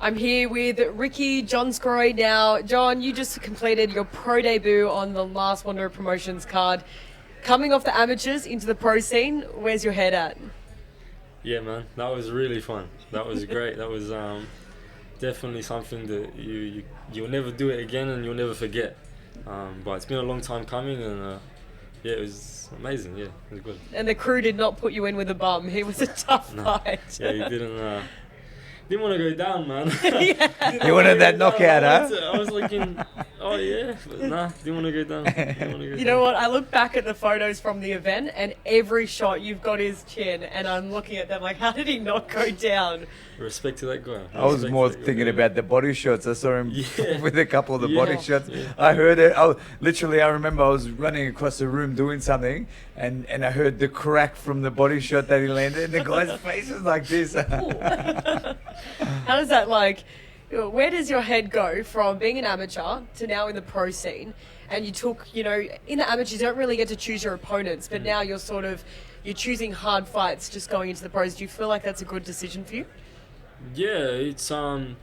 I'm here with Ricky, Jon Sgroi now. Jon, you just completed your pro debut on the last Wanderer Promotions card. Coming off the amateurs into the pro scene, where's your head at? Yeah, man, that was really fun. That was great. That was definitely something that you'll never do it again and you'll never forget. But it's been a long time coming, and yeah, it was amazing. Yeah, it was good. And the crew did not put you in with a bum. It was a tough fight. Yeah, you didn't want to go down, man. Yeah. You wanted that knockout, I was like, oh yeah, but nah, didn't want to go down. You know what? I look back at the photos from the event, and every shot you've got his chin, and I'm looking at them like, how did he not go down? Respect to that guy. I was more thinking about the body shots. I saw him with a couple of the body shots. Yeah. I heard it. I remember I was running across the room doing something, and I heard the crack from the body shot that he landed, and the guy's face was like this. How does that where does your head go from being an amateur to now in the pro scene? And you took, in the amateurs you don't really get to choose your opponents, but now you're choosing hard fights just going into the pros. Do you feel like that's a good decision for you? Yeah, it's I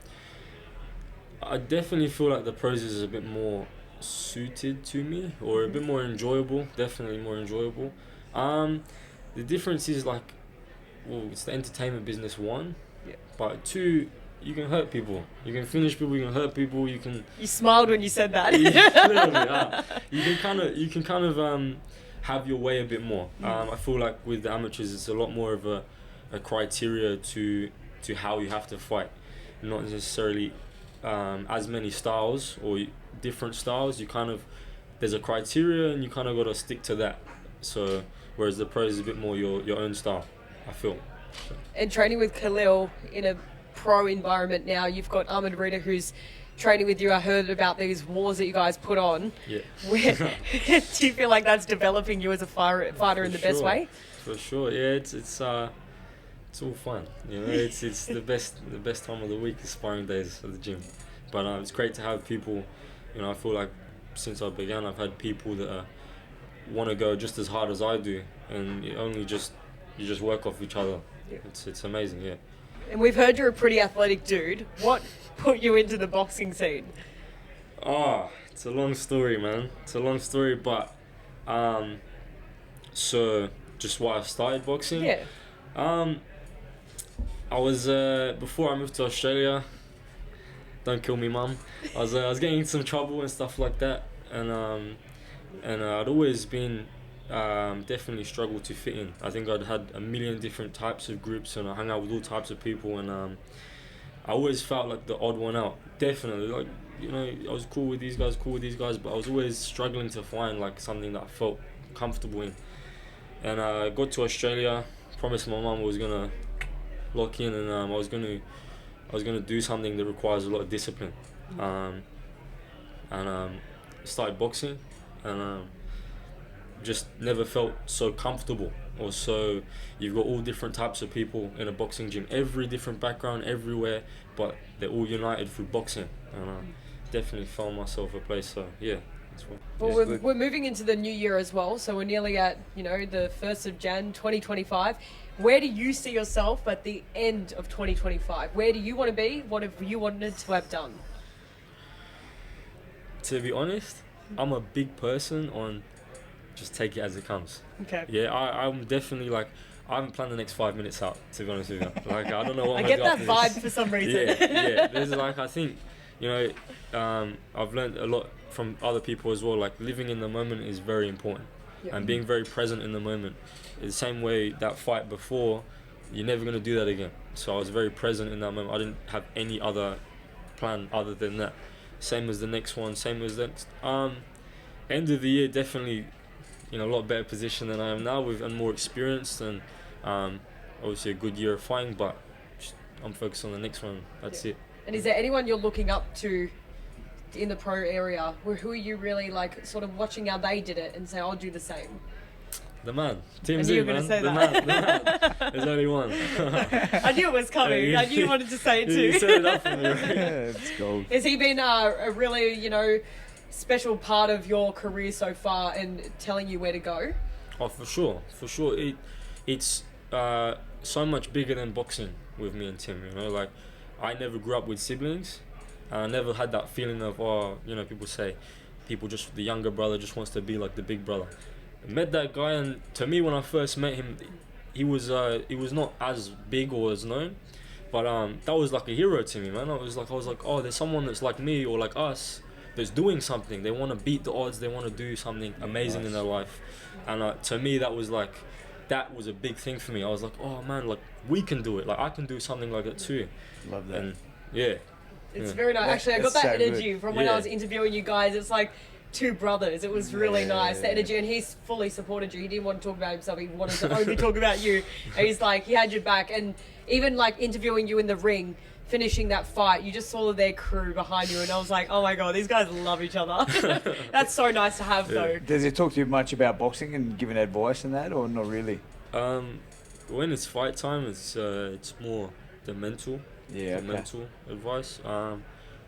definitely feel like the pros is a bit more suited to me, or a bit more enjoyable. Definitely more enjoyable. The difference is it's the entertainment business, one, but two, you can hurt people. You can finish people. You can hurt people. You smiled when you said that. You can kind of have your way a bit more. I feel like with the amateurs, it's a lot more of a criteria to how you have to fight, not necessarily as many styles or different styles. There's a criteria and you kind of got to stick to that. So whereas the pros is a bit more your own style, I feel. So. And training with Khalil in a pro environment now, you've got Ahmed Rita who's training with you. I heard about these wars that you guys put on. Yeah. Do you feel like that's developing you as a fighter in the best way? For sure. Yeah, it's all fun. It's the best time of the week is sparring days at the gym. But it's great to have people. I feel like since I began, I've had people that want to go just as hard as I do, and you just work off each other. Yeah. It's amazing. Yeah. And we've heard you're a pretty athletic dude. What put you into the boxing scene? Oh, it's a long story, man. It's a long story, but so just why I started boxing. Yeah. I was before I moved to Australia. Don't kill me, mum. I was getting into some trouble and stuff like that, and I'd always been definitely struggled to fit in. I think I'd had a million different types of groups, and I hung out with all types of people, and I always felt like the odd one out. Definitely, I was cool with these guys, but I was always struggling to find something that I felt comfortable in. And I got to Australia, promised my mum I was gonna lock in, and I was gonna do something that requires a lot of discipline, and started boxing, and just never felt so comfortable, or so you've got all different types of people in a boxing gym, every different background everywhere, but they're all united through boxing, and definitely found myself a place. So yeah. Well, we're moving into the new year as well, so we're nearly at the 1st of Jan 2025. Where do you see yourself at the end of 2025? Where do you want to be? What have you wanted to have done? To be honest, I'm a big person on just take it as it comes. Okay. Yeah, I'm definitely I haven't planned the next 5 minutes out, to be honest with you. I don't know what I get that vibe for some reason. Yeah. There's I think, I've learned a lot from other people as well. Living in the moment is very important, and being very present in the moment. The same way that fight before, you're never gonna do that again. So I was very present in that moment. I didn't have any other plan other than that. Same as the next one. Same as that. End of the year, definitely, a lot better position than I am now, and more experienced, and obviously a good year of fighting. But I'm focused on the next one. That's it. And is there anyone you're looking up to in the pro area? Who are you really sort of watching how they did it and say, I'll do the same? The man. Team Z, man. The man. There's only one. I knew it was coming. I knew you wanted to say it too. You set it up for me. It's gold. Has he been a really, special part of your career so far and telling you where to go? Oh, for sure. It's so much bigger than boxing with me and Tim, I never grew up with siblings, and I never had that feeling of, people say, the younger brother just wants to be like the big brother. I met that guy, and to me, when I first met him, he was not as big or as known, but that was like a hero to me, man. I was like, oh, there's someone that's like me or like us that's doing something. They want to beat the odds. They want to do something amazing in their life, and to me, that was a big thing for me. I was like, oh man, like we can do it. Like I can do something like that too. Love that. And yeah. It's very nice. Actually, I got That's that so energy from when I was interviewing you guys. It's like two brothers. It was really nice, the energy, and he's fully supported you. He didn't want to talk about himself. He wanted to only talk about you. And he's like, he had your back. And even like interviewing you in the ring, finishing that fight, you just saw their crew behind you, and I was like, oh my God, these guys love each other. That's so nice to have, though. Does he talk to you much about boxing and giving advice and that, or not really? When it's fight time, it's more the mental, mental advice.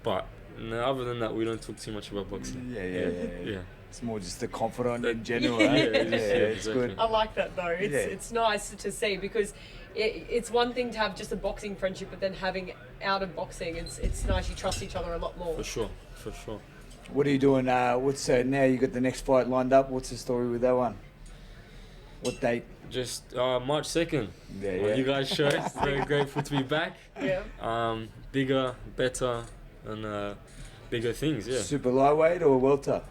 But no, other than that, we don't talk too much about boxing. Yeah. It's more just the confidant in general. Yeah. It's good. I like that though. It's nice to see, because it's one thing to have just a boxing friendship, but then having out of boxing, it's nice. You trust each other a lot more. For sure. What are you doing? Now you got the next fight lined up. What's the story with that one? What date? Just March 2nd. Yeah. You guys show. Very grateful to be back. Yeah. Bigger, better, and bigger things. Yeah. Super lightweight or welter?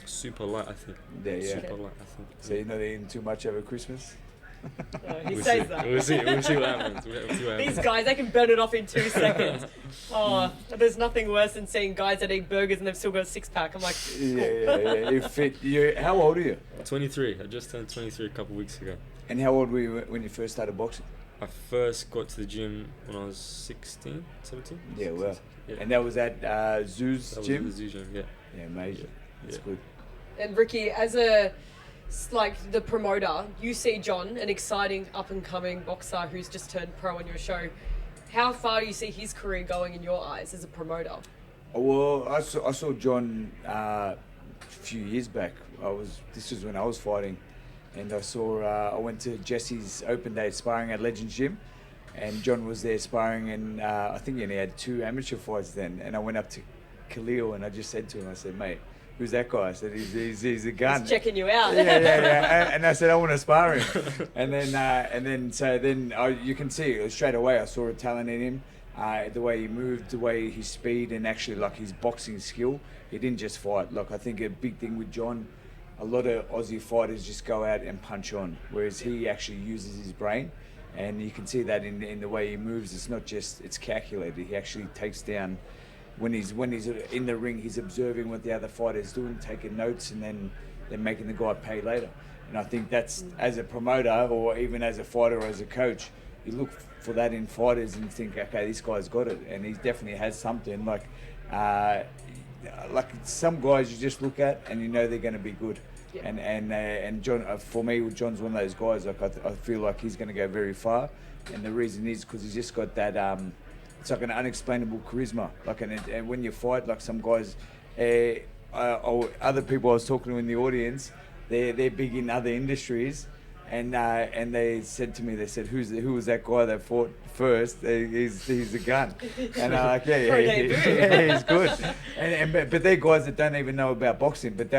Super light, I think. Yeah. Super light, I think. So you're not eating too much over Christmas? He says that. We'll see what happens. These guys, they can burn it off in 2 seconds. Oh, there's nothing worse than seeing guys that eat burgers and they've still got a six-pack. I'm like, cool. Yeah. You're fit. How old are you? 23. I just turned 23 a couple of weeks ago. And how old were you when you first started boxing? I first got to the gym when I was 16, 17. Yeah, well. Yeah. And that was at Zoo's gym? That was the Zoo gym, yeah. Yeah, amazing. That's good. And Ricky, as the promoter, you see Jon, an exciting up-and-coming boxer who's just turned pro on your show. How far do you see his career going in your eyes as a promoter? Well, I saw Jon a few years back. This was when I was fighting, and I went to Jesse's open day sparring at Legends Gym, and Jon was there sparring, and I think he only had 2 amateur fights then. And I went up to Khalil and I just said to him, I said, mate, who's that guy? I said, he's a gun. He's checking you out. Yeah. And I said, I want to spar him. and then you can see straight away, I saw a talent in him. The way he moved, the way his speed, and actually like his boxing skill. He didn't just fight. Like I think a big thing with Jon, a lot of Aussie fighters just go out and punch on, whereas he actually uses his brain. And you can see that in the way he moves. It's not just, it's calculated. He actually takes down. When he's in the ring, he's observing what the other fighter's doing, taking notes, and then they're making the guy pay later. And I think that's, as a promoter or even as a fighter or as a coach, you look for that in fighters and think, okay, this guy's got it, and he definitely has something. Like some guys you just look at and you know they're going to be good. Yeah. And Jon, for me, Jon's one of those guys. Like I feel like he's going to go very far, and the reason is because he's just got that. It's like an unexplainable charisma. And when you fight, like some guys, or other people I was talking to in the audience, they're big in other industries, and they said to me, they said, who was that guy that fought first? He's a gun, and I'm like, yeah, he's good. But they're guys that don't even know about boxing, but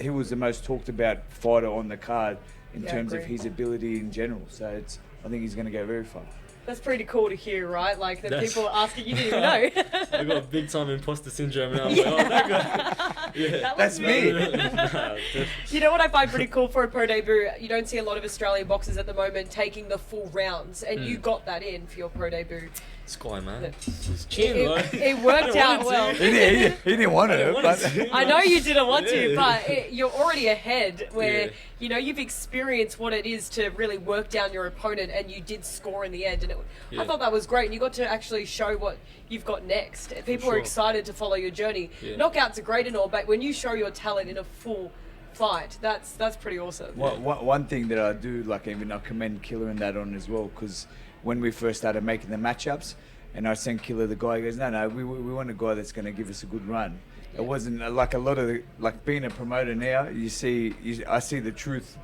he was the most talked about fighter on the card in terms of his ability in general. So I think he's going to go very far. That's pretty cool to hear, right? Like that people are asking, you didn't even know. I got big time imposter syndrome now. Like, oh, that guy. Yeah. That's me. You know what I find pretty cool for a pro debut? You don't see a lot of Australian boxers at the moment taking the full rounds, and you got that in for your pro debut. Sky, man. It worked out well. He didn't want it. I know you didn't want to, but you're already ahead where, you've experienced what it is to really work down your opponent, and you did score in the end. And I thought that was great. And you got to actually show what you've got next. People are excited to follow your journey. Yeah. Knockouts are great and all, but when you show your talent in a full fight, that's pretty awesome. One thing that I do, like even I commend Killer in that on as well, because when we first started making the matchups, and I sent Killer, the guy goes, no, we want a guy that's going to give us a good run. Yeah. It wasn't like a lot of like being a promoter now. I see the truth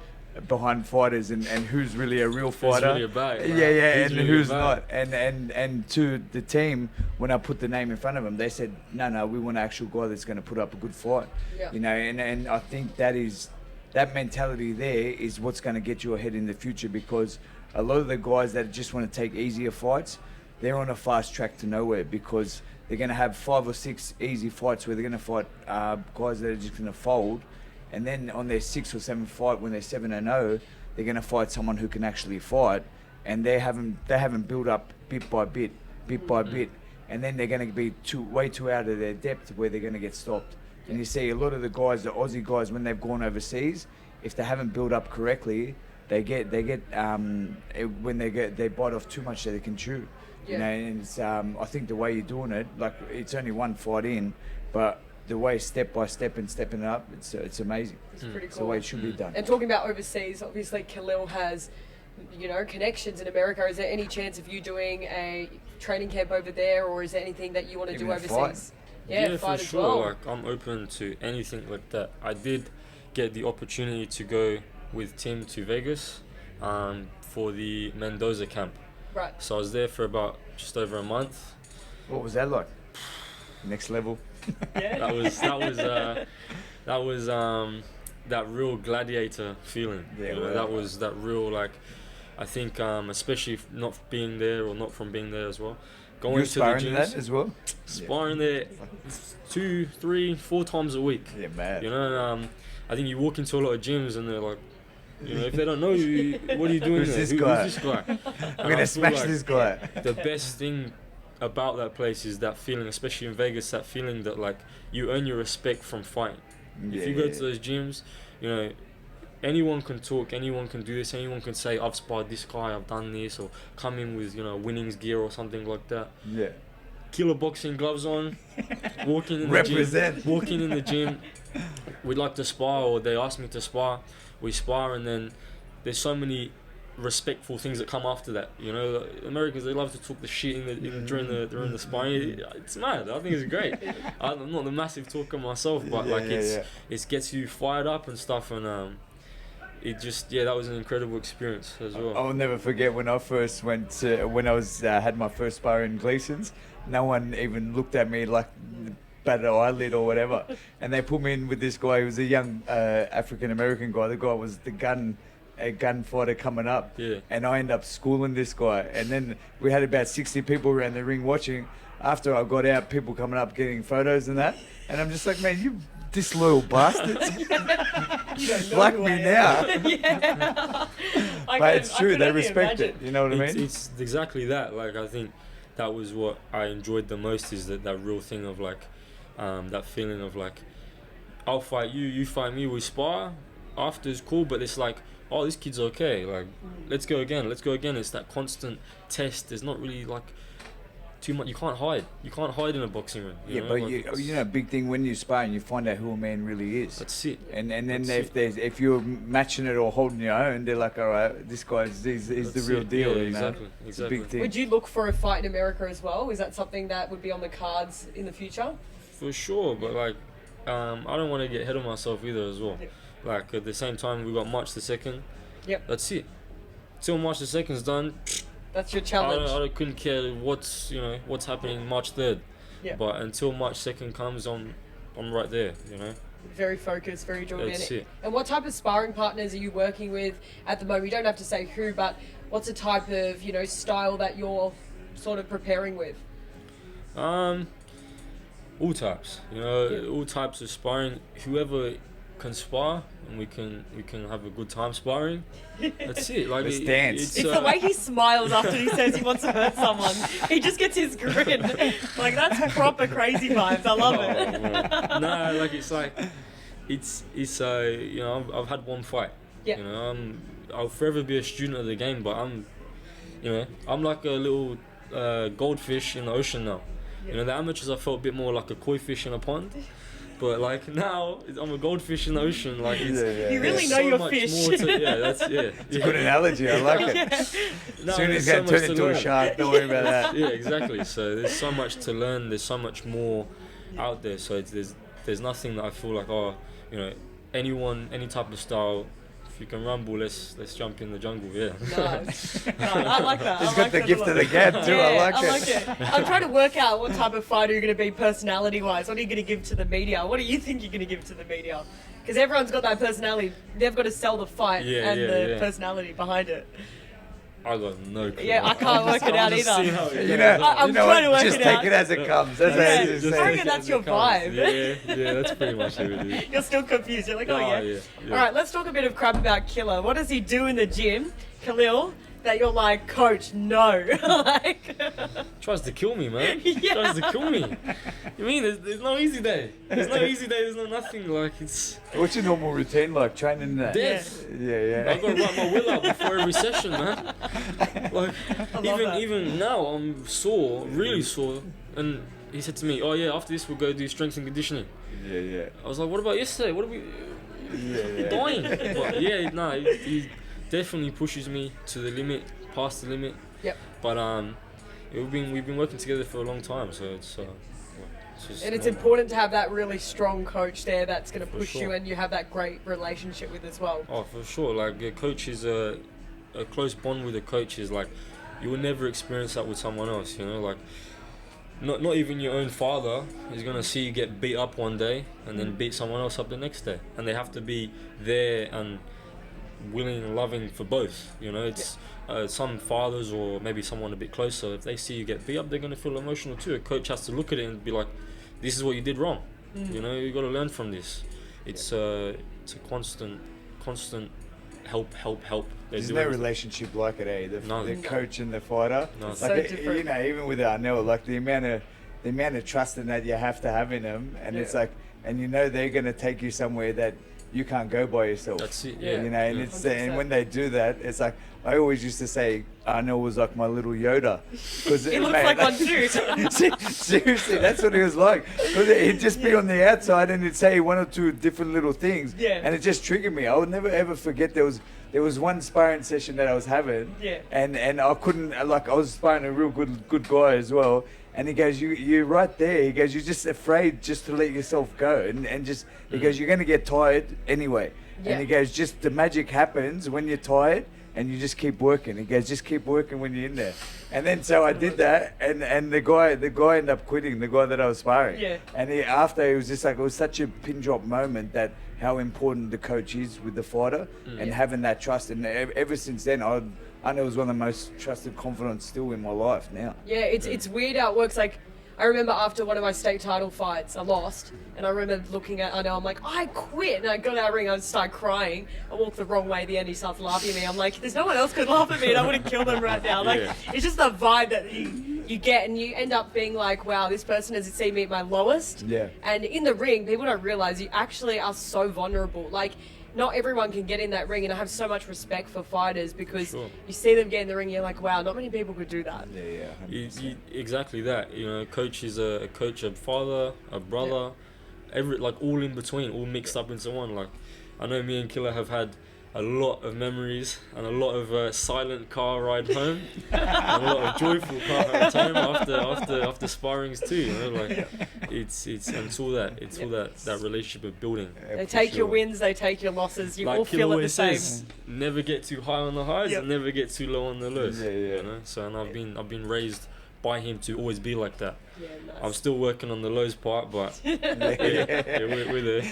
behind fighters and who's really a real fighter. really about it, yeah, yeah, Who's and really who's about not. And to the team, when I put the name in front of them, they said, no, we want an actual guy that's going to put up a good fight. Yeah. You know, and I think that mentality there is what's going to get you ahead in the future, because a lot of the guys that just want to take easier fights, they're on a fast track to nowhere, because they're going to have 5 or 6 easy fights where they're going to fight guys that are just going to fold. And then on their 6th or 7th fight, when they're 7-0, they're going to fight someone who can actually fight, and they haven't built up bit by bit, and then they're going to be way too out of their depth where they're going to get stopped. And you see a lot of the guys, the Aussie guys, when they've gone overseas, if they haven't built up correctly, they bite off too much that they can chew. Yeah. You know, and it's I think the way you're doing it, like, it's only one fight in, but the way step by step and stepping it up, it's amazing. It's pretty It's cool. the way it should be done. And talking about overseas, obviously Khalil has, connections in America. Is there any chance of you doing a training camp over there, or is there anything that you want to do Even a overseas? fight. Yeah, for fight as sure. well. Like, I'm open to anything like that. I did get the opportunity to go with Tim to Vegas for the Mendoza camp. Right. So I was there for about just over a month. What was that like? Next level. Yeah. That was that real gladiator feeling. Yeah, You know, well, that was that real, like, I think especially not being there, or not from being there as well. Going You're to the sparring gyms, that as well? sparring there 2, 3, 4 times a week. Yeah, mad. You know, and, I think you walk into a lot of gyms and they're like, if they don't know you, what are you doing Who's there? this guy? Who's this guy? I'm going to smash this guy. The best thing about that place is that feeling, especially in Vegas, that feeling that, like, you earn your respect from fighting. If you go to those gyms, anyone can talk, anyone can do this, anyone can say, I've sparred this guy, I've done this, or come in with, winnings gear or something like that. Yeah. Killer boxing gloves on, walking in the gym, we'd like to spar, or they ask me to spar, we spar, and then there's so many respectful things that come after that. Americans, they love to talk the shit during the sparring. It's mad. I think it's great. I'm not the massive talker myself, but it gets you fired up and stuff, and that was an incredible experience as well. I'll never forget when I first had my first spar in Gleason's. No one even looked at me like batted an eyelid or whatever, and they put me in with this guy who was a young African American guy. The guy was a gunfighter coming up, and I ended up schooling this guy, and then we had about 60 people around the ring watching. After I got out, people coming up getting photos and that, and I'm just like, man, you disloyal bastards. Like me now. Yeah. But it's true, they respect it, you know what I mean? It's exactly that. Like, I think that was what I enjoyed the most, is that real thing of, like, that feeling of, like, I'll fight you, you fight me, we spar, after is cool, but it's like, oh, this kid's okay, like, let's go again. It's that constant test. There's not really, like, too much. You can't hide in a boxing ring. Big thing when you spar and you find out who a man really is. That's it. And then if you're matching it or holding your own, they're like, all right, this guy's he's the real deal. Yeah, exactly. It's a big thing. Would you look for a fight in America as well? Is that something that would be on the cards in the future? For sure, but, like, I don't want to get ahead of myself either as well. Yep. Like, at the same time, we got March the 2nd. Yep. That's it. Till March the 2nd's done, that's your challenge. I couldn't care what's happening March 3rd. Yeah. But until March 2nd comes, I'm right there, Very focused, very driven. That's it. And what type of sparring partners are you working with at the moment? You don't have to say who, but what's the type of, style that you're sort of preparing with? All types. All types of sparring. Whoever can spar, and we can have a good time sparring. That's it. Like, Let's dance. It's the way he smiles after he says he wants to hurt someone. He just gets his grin. Like, that's proper crazy vibes. I love it. No, like, it's I've had one fight. Yeah. I'll forever be a student of the game, but I'm like a little goldfish in the ocean now. Yeah. The amateurs, I felt a bit more like a koi fish in a pond. But, like, now I'm a goldfish in the ocean. Like, you really know your fish. It's a good analogy. I like it. No, Soon as you turn into a shark, don't worry about that. Yeah, exactly. So there's so much to learn. There's so much more out there. So there's nothing that I feel like, any type of style you can rumble, let's jump in the jungle. Yeah. Nice. No, I like that. He's I got like the that a gift lot. of the gab too. I like it. I'm trying to work out what type of fighter you're going to be personality-wise. What are you going to give to the media? What do you think you're going to give to the media? Because everyone's got that personality. They've got to sell the fight and the personality behind it. I got no clue. Yeah, I can't work it out either. You know, I'm trying to work just it take out. it as it comes. That's Yeah, how it is. I reckon that's your vibe. Yeah, that's pretty much it. Dude. You're still confused. You're like, oh yeah. Yeah. All right, let's talk a bit of crap about Killer. What does he do in the gym, Khalil, that you're like, coach, no? Like, Tries to kill me, man. Yeah. Tries to kill me. You mean there's no easy day? There's no easy day. There's no nothing. Like it's What's your normal routine like? Training that? death. Yeah. I gotta write my will out before every session, man. Like that. even now I'm sore, really sore. And he said to me, "Oh yeah, after this we'll go do strength and conditioning." Yeah. I was like, "What about yesterday? What are we? You're dying." But yeah, no, he definitely pushes me to the limit, past the limit. Yep. But we've been working together for a long time, so it's just And it's important to have that really strong coach there that's going to For push you, sure. and you have that great relationship with as well. Oh, for sure. Like a coach is a close bond with a coach is like you will never experience that with someone else. You know, like not even your own father is gonna see you get beat up one day and then beat someone else up the next day, and they have to be there and willing and loving for both. You know, it's some fathers or maybe someone a bit closer. If they see you get beat up, they're gonna feel emotional too. A coach has to look at it and be like, "This is what you did wrong. You know, you got to learn from this." It's a constant help. There's do no everything. relationship like it, eh? No. The coach and the fighter. No. So Like different. you know, even with Arnell, like the amount of trust in that you have to have in them, and it's Yeah. like, and you know they're gonna take you somewhere that you can't go by yourself. That's it. Yeah. Yeah. You know, and Yeah. it's and when they do that, it's like I always used to say Arnell was like my little Yoda, because He looks like one too. Seriously, that's what he was like. Because he'd just be on the outside and he'd say one or two different little things, Yeah. and it just triggered me. I would never ever forget there was one sparring session that I was having, Yeah. and I couldn't, like, I was sparring a real good guy as well, and he goes, you're right there. He goes, you're just afraid just to let yourself go, and just he goes, you're gonna get tired anyway, Yeah. and he goes, just the magic happens when you're tired. And you just keep working. He goes, just keep working when you're in there. And then so I did that, and the guy ended up quitting. The guy that I was sparring. Yeah. And after he was just like, it was such a pin drop moment that how important the coach is with the fighter and having that trust. And ever since then, I know it was one of the most trusted confidants still in my life now. Yeah, it's weird how it works. Like, I remember after one of my state title fights, I lost, and I remember looking at Arnell, I'm like, I quit, and I got out of the ring, I started crying. I walked the wrong way at the end, he starts laughing at me. I'm like, there's no one else could laugh at me, and I would have killed him right now. Like, Yeah. it's just the vibe that you get, and you end up being like, wow, this person has seen me at my lowest. Yeah. And in the ring, people don't realize you actually are so vulnerable. Like, not everyone can get in that ring, and I have so much respect for fighters because Sure. you see them get in the ring, you're like, wow, not many people could do that. Yeah. 100%. Exactly that. You know, coach is a coach, a father, a brother, all in between, all mixed up into one. Like, I know me and Killer have had a lot of memories and a lot of silent car ride home, and a lot of joyful car rides home after sparrings too. You know, like it's all that relationship of building. They take your wins, they take your losses. You all Like Killer feel it the always same. says, never get too high on the highs Yep. and never get too low on the lows. Yeah. You know, so and I've been raised by him to always be like that. Yeah, nice. I'm still working on the lows part, but yeah, we're there.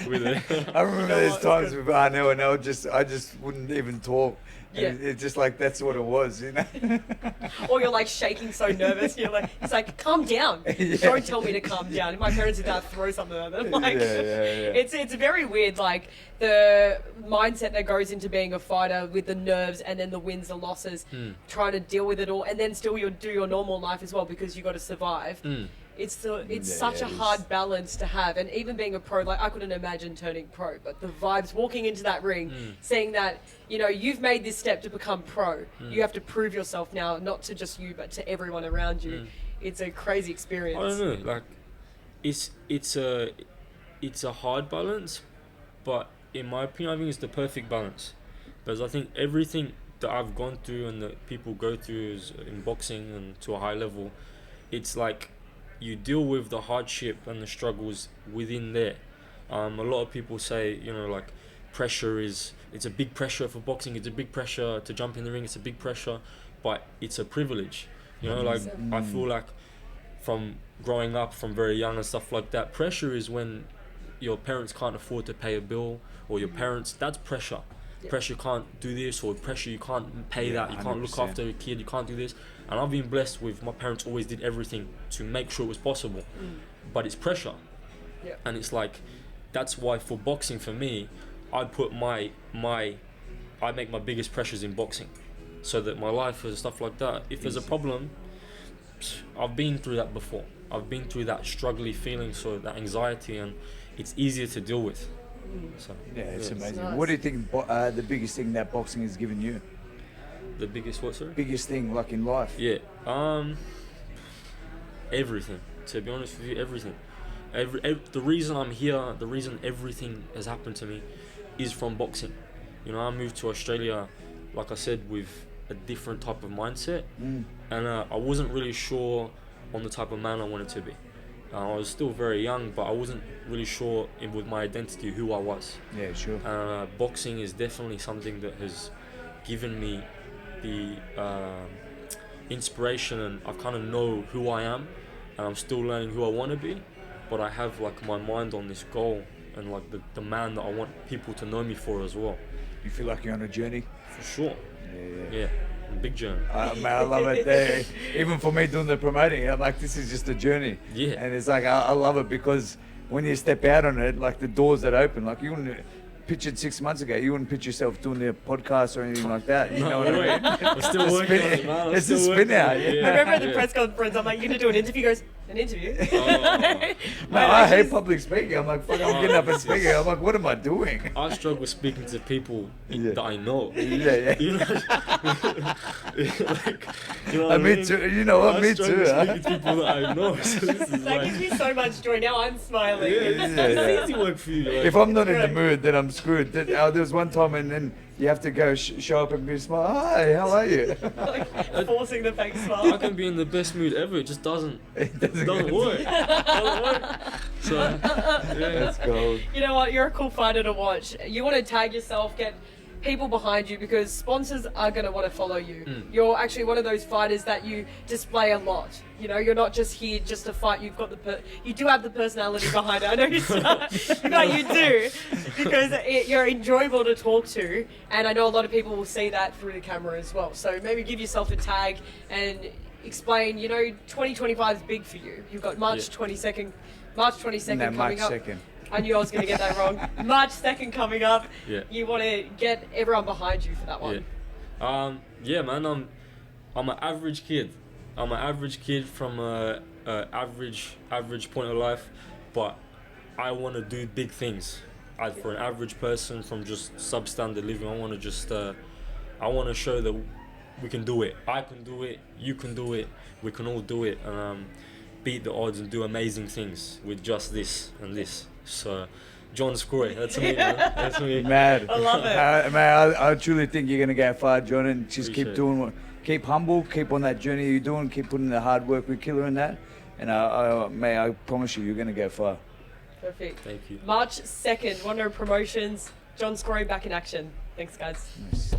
I remember You know there's what? times with Arnell and I just wouldn't even talk. Yeah. And it's just like that's what it was, you know. Or you're like shaking so nervous. You're like, it's like, calm down. Yeah. Don't tell me to calm down. If my parents did that, throw something at them. Like, Yeah. It's very weird. Like the mindset that goes into being a fighter with the nerves and then the wins, the losses, trying to deal with it all, and then still you do your normal life as well because you got to survive. It's such a it is. hard balance to have, and even being a pro, like I couldn't imagine turning pro, but the vibes walking into that ring, seeing that, you know, you've made this step to become pro. You have to prove yourself now, not to just you, but to everyone around you. It's a crazy experience. I don't know, like it's a hard balance, but in my opinion, I think it's the perfect balance, because I think everything that I've gone through and that people go through is in boxing and to a high level, it's like you deal with the hardship and the struggles within there. A lot of people say, you know, like it's a big pressure for boxing. It's a big pressure to jump in the ring. It's a big pressure, but it's a privilege. You know, like I feel like from growing up from very young and stuff like that, pressure is when your parents can't afford to pay a bill, or your parents, that's pressure. Pressure, you can't do this, or pressure, you can't pay that, you can't look 100%. after a kid, you can't do this. And I've been blessed with my parents always did everything to make sure it was possible. But it's pressure. And it's like, that's why for boxing, for me, I put I make my biggest pressures in boxing, so that my life and stuff like that, if there's a problem, I've been through that before. I've been through that struggly feeling, so that anxiety, and it's easier to deal with. So Yeah, it's amazing. Nice. What do you think the biggest thing that boxing has given you? The biggest what, sorry? Biggest thing, like in life? Yeah, everything. To be honest with you, everything. The reason I'm here, the reason everything has happened to me, is from boxing. You know, I moved to Australia, like I said, with a different type of mindset, and I wasn't really sure on the type of man I wanted to be. I was still very young, but I wasn't really sure with my identity who I was. Yeah, sure. Boxing is definitely something that has given me the inspiration, and I kind of know who I am, and I'm still learning who I want to be, but I have like my mind on this goal and like the man that I want people to know me for as well. You feel like you're on a journey? For sure. Yeah. Yeah, big journey. Man, I love it. Even for me doing the promoting, I'm like, this is just a journey. Yeah. And it's like, I love it because when you step out on it, like the doors that open, like you wouldn't picture it 6 months ago, you wouldn't picture yourself doing the podcast or anything like that. You know what I mean? I'm still working on it, man. It's a spin out. Yeah. I remember at the press conference, I'm like, you're going to do an interview? He goes, an interview? Man, I hate public speaking. I'm like, fuck, I'm getting up and speaking. I'm like, what am I doing? I struggle speaking to people that I know. Yeah. You know, like, you know what I Me mean? too. You know what? I Me struggle too. speaking to people that I know. So this is That like, gives me so much joy. Now I'm smiling. it's easy work for you. Like, If I'm not in the mood, then I'm screwed. There was one time, and then you have to go show up and be smile. Hi, how are you? Like, forcing the fake I smile. can be in the best mood ever. It just doesn't It doesn't work. Doesn't work. So yeah, That's gold. You know what? You're a cool fighter to watch. You want to tag yourself, get people behind you, because sponsors are going to want to follow you. You're actually one of those fighters that you display a lot. You know, you're not just here just to fight. You've got you do have the personality behind it. I know you but you do, because you're enjoyable to talk to, and I know a lot of people will see that through the camera as well. So maybe give yourself a tag and explain. You know, 2025 is big for you. You've got March 22nd No, March coming up. 2nd. I knew I was going to get that wrong. March 2nd coming up. Yeah. You want to get everyone behind you for that one. yeah, man. I'm an average kid. I'm an average kid from a average point of life, but I want to do big things. For an average person from just substandard living, I want to just I want to show that we can do it. I can do it. You can do it. We can all do it, and beat the odds and do amazing things with just this and this. So, Jon Sgroi, that's me, man. That's me. Mad. I love it. Man, I truly think you're gonna go far, John, and just Appreciate keep it. doing keep humble, keep on that journey you're doing, keep putting the hard work with Killer in that, and I promise you're gonna go far. Perfect. Thank you. March 2nd, Wonder Promotions. Jon Sgroi back in action. Thanks, guys. Nice.